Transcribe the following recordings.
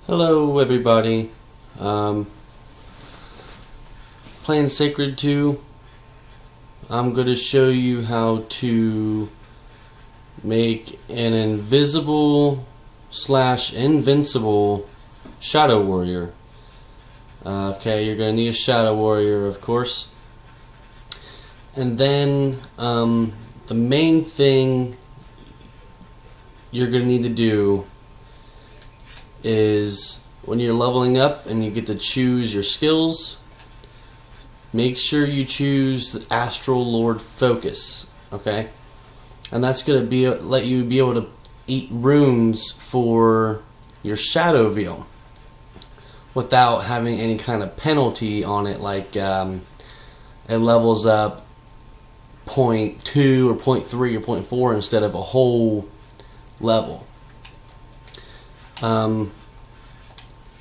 Hello everybody, playing Sacred 2. I'm going to show you how to make an invisible / invincible shadow warrior. Okay, you're going to need a shadow warrior, of course. And then the main thing you're going to need to do is when you're leveling up and you get to choose your skills, make sure you choose the Astral Lord Focus, okay? And that's going to let you be able to eat runes for your Shadow Veil without having any kind of penalty on it, like it levels up 0.2 or 0.3 or 0.4 instead of a whole level.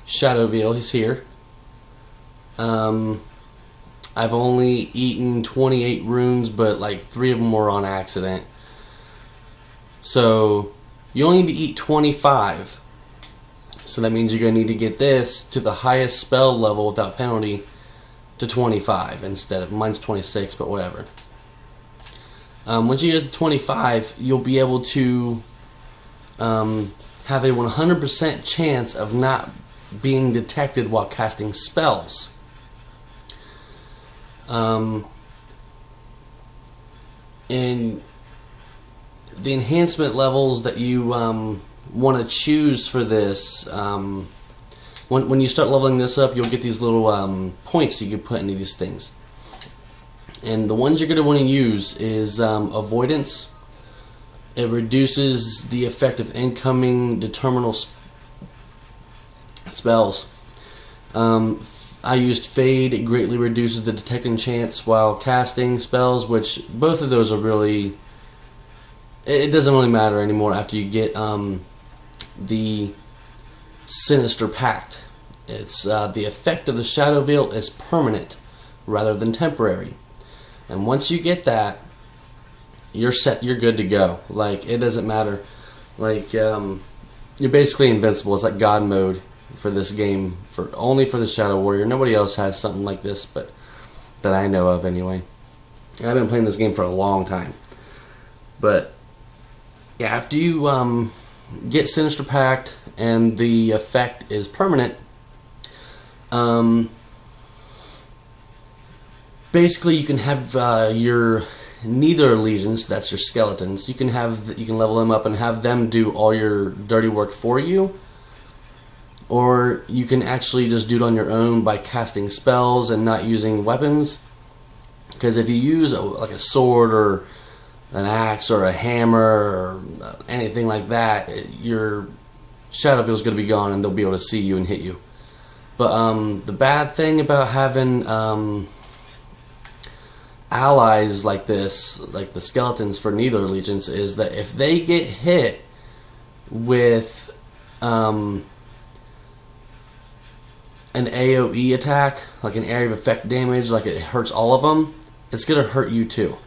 Shadow Veil is here. I've only eaten 28 runes, but like 3 of them were on accident. So you only need to eat 25. So that means you're going to need to get this to the highest spell level without penalty to 25 instead of, mine's 26, but whatever. Once you get to 25, you'll be able to have a 100% chance of not being detected while casting spells. And the enhancement levels that you want to choose for this, when you start leveling this up, you'll get these little points you can put into these things. And the ones you're going to want to use is Avoidance. It reduces the effect of incoming determinal spells. I used Fade. It greatly reduces the detecting chance while casting spells, which both of those are really... It doesn't really matter anymore after you get the Sinister Pact. It's the effect of the Shadow Veil is permanent rather than temporary. And once you get that, you're set, you're good to go. Like, it doesn't matter. Like, you're basically invincible. It's like God mode for this game, only for the Shadow Warrior. Nobody else has something like this, but that I know of anyway. And I've been playing this game for a long time. But yeah, after you get Sinister Pact and the effect is permanent, basically you can have your Neither legions, that's your skeletons. You can level them up and have them do all your dirty work for you, or you can actually just do it on your own by casting spells and not using weapons. Because if you use like a sword or an axe or a hammer or anything like that, your Shadow Veil is going to be gone and they'll be able to see you and hit you. But the bad thing about having allies like this, like the skeletons for Neither legions, is that if they get hit with an AoE attack, like an area of effect damage, like it hurts all of them, it's going to hurt you too.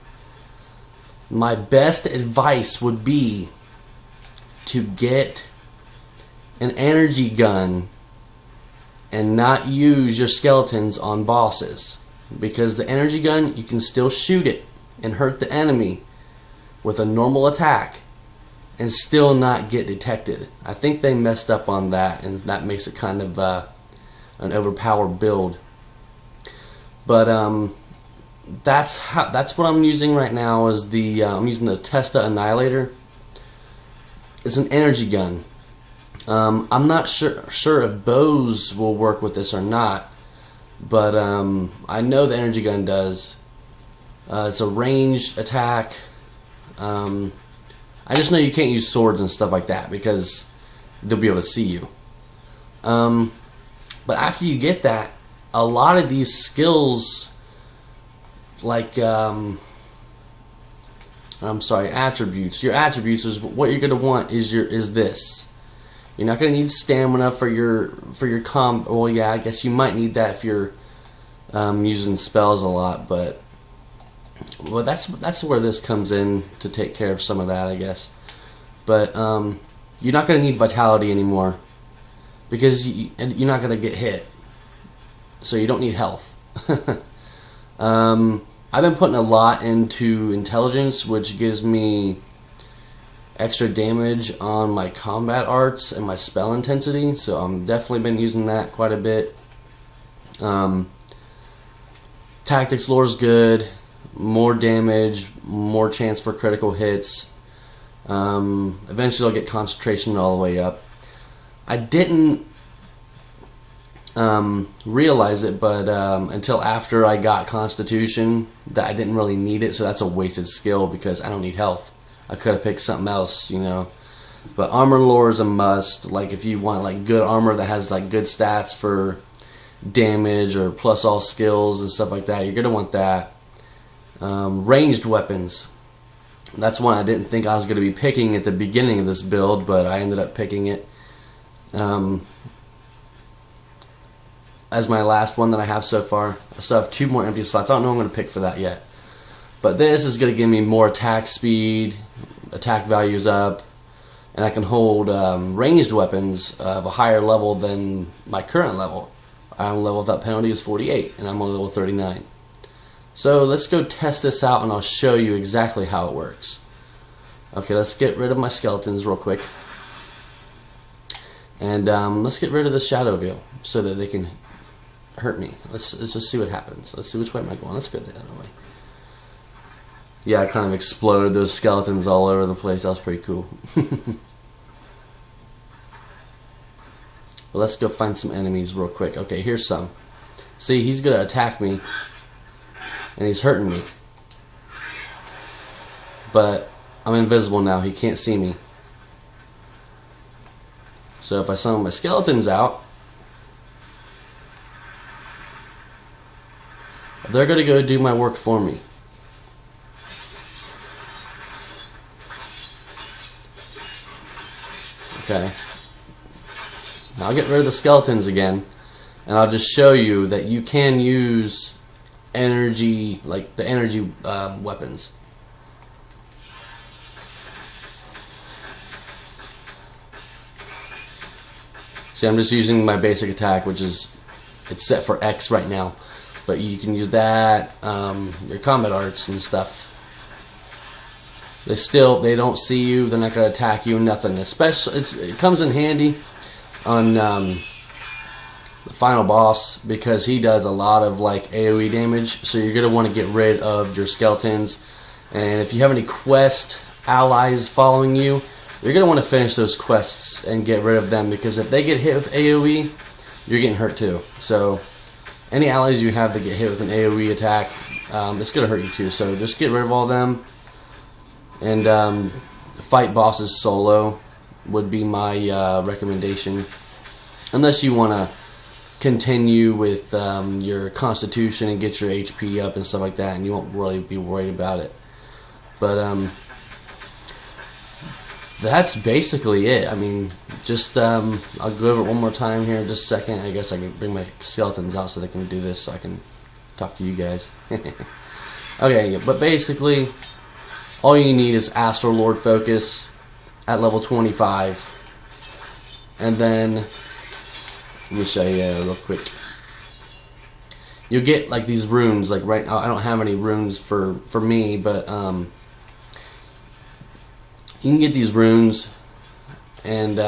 My best advice would be to get an energy gun and not use your skeletons on bosses. Because the energy gun, you can still shoot it and hurt the enemy with a normal attack and still not get detected. I think they messed up on that, and that makes it kind of an overpowered build. But that's what I'm using right now. Is I'm using the Testa Annihilator. It's an energy gun. I'm not sure if bows will work with this or not. But I know the energy gun does. It's a ranged attack. I just know you can't use swords and stuff like that because they'll be able to see you. But after you get that, a lot of these skills, like attributes. Your attributes is what you're gonna want is this. You're not going to need stamina for your comp. Well, yeah, I guess you might need that if you're using spells a lot, but that's where this comes in to take care of some of that, I guess. But you're not going to need vitality anymore. because you're not gonna get hit, so you don't need health. I've been putting a lot into intelligence, which gives me extra damage on my combat arts and my spell intensity, so I'm definitely been using that quite a bit. Tactics lore is good, more damage, more chance for critical hits. Eventually I'll get concentration all the way up. I didn't realize it, but until after I got Constitution, that I didn't really need it, so that's a wasted skill because I don't need health. I could have picked something else, you know. But armor lore is a must. Like if you want like good armor that has like good stats for damage or plus all skills and stuff like that, you're gonna want that. Ranged weapons. That's one I didn't think I was gonna be picking at the beginning of this build, but I ended up picking it as my last one that I have so far. I still have 2 more empty slots. I don't know what I'm gonna pick for that yet. But this is going to give me more attack speed, attack values up, and I can hold ranged weapons of a higher level than my current level. Iron level without penalty is 48, and I'm on level 39. So let's go test this out, and I'll show you exactly how it works. Okay, let's get rid of my skeletons real quick. And let's get rid of the shadow veil so that they can hurt me. Let's just see what happens. Let's see which way am I going. Let's go the other way. Yeah, I kind of exploded those skeletons all over the place. That was pretty cool. Well, let's go find some enemies real quick. Okay, here's some. See, he's going to attack me, and he's hurting me. But I'm invisible now. He can't see me. So if I summon my skeletons out, they're going to go do my work for me. Okay. Now I'll get rid of the skeletons again, and I'll just show you that you can use energy, like the energy weapons. See, I'm just using my basic attack, which is, it's set for X right now, but you can use that, your combat arts and stuff. They don't see you, they're not going to attack you, nothing. Especially, it comes in handy on the final boss because he does a lot of like AoE damage, so you're going to want to get rid of your skeletons. And if you have any quest allies following you, you're going to want to finish those quests and get rid of them, because if they get hit with AoE, you're getting hurt too. So any allies you have that get hit with an AoE attack, it's going to hurt you too. So just get rid of all of them. And fight bosses solo would be my recommendation, unless you want to continue with your constitution and get your HP up and stuff like that, and you won't really be worried about it. But that's basically it. I mean, just I'll go over it one more time here in just a second. I guess I can bring my skeletons out so they can do this, so I can talk to you guys. Okay, but basically, all you need is Astral Lord Focus at level 25. And then, let me show you real quick. You'll get like these runes, like right now I don't have any runes for me, but you can get these runes, and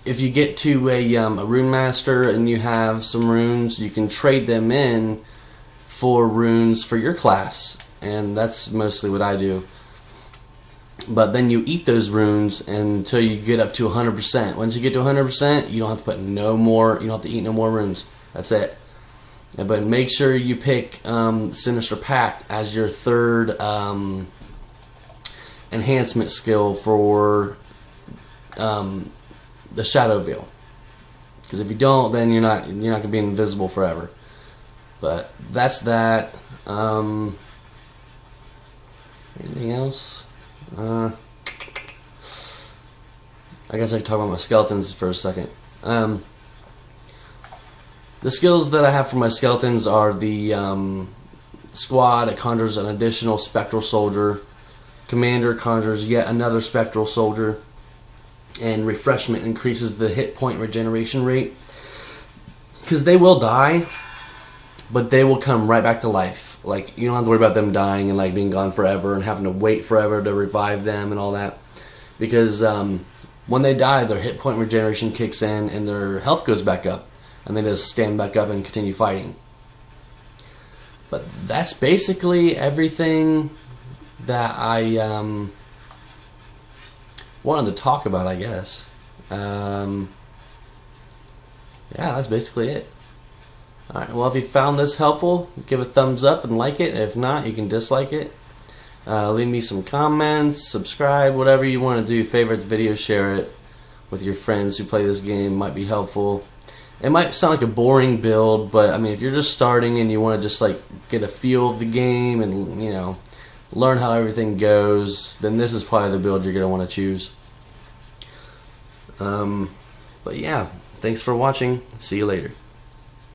if you get to a rune master and you have some runes, you can trade them in for runes for your class, and that's mostly what I do. But then you eat those runes until you get up to 100%. Once you get to 100%, you don't have to put no more. You don't have to eat no more runes. That's it. But make sure you pick Sinister Pact as your third enhancement skill for the Shadow Veil. Because if you don't, then you're not gonna be invisible forever. But that's that. Anything else? I guess I can talk about my skeletons for a second. The skills that I have for my skeletons are the squad. It conjures an additional spectral soldier. Commander conjures yet another spectral soldier. and refreshment increases the hit point regeneration rate. Because they will die, but they will come right back to life. Like, you don't have to worry about them dying and like being gone forever and having to wait forever to revive them and all that. Because when they die, their hit point regeneration kicks in and their health goes back up, and they just stand back up and continue fighting. But that's basically everything that I wanted to talk about, I guess. Yeah, that's basically it. Alright, well, if you found this helpful, give a thumbs up and like it. If not, you can dislike it. Leave me some comments, subscribe, whatever you want to do. Favorite the video, share it with your friends who play this game. Might be helpful. It might sound like a boring build, but I mean, if you're just starting and you want to just like get a feel of the game and, you know, learn how everything goes, then this is probably the build you're going to want to choose. But yeah, thanks for watching. See you later.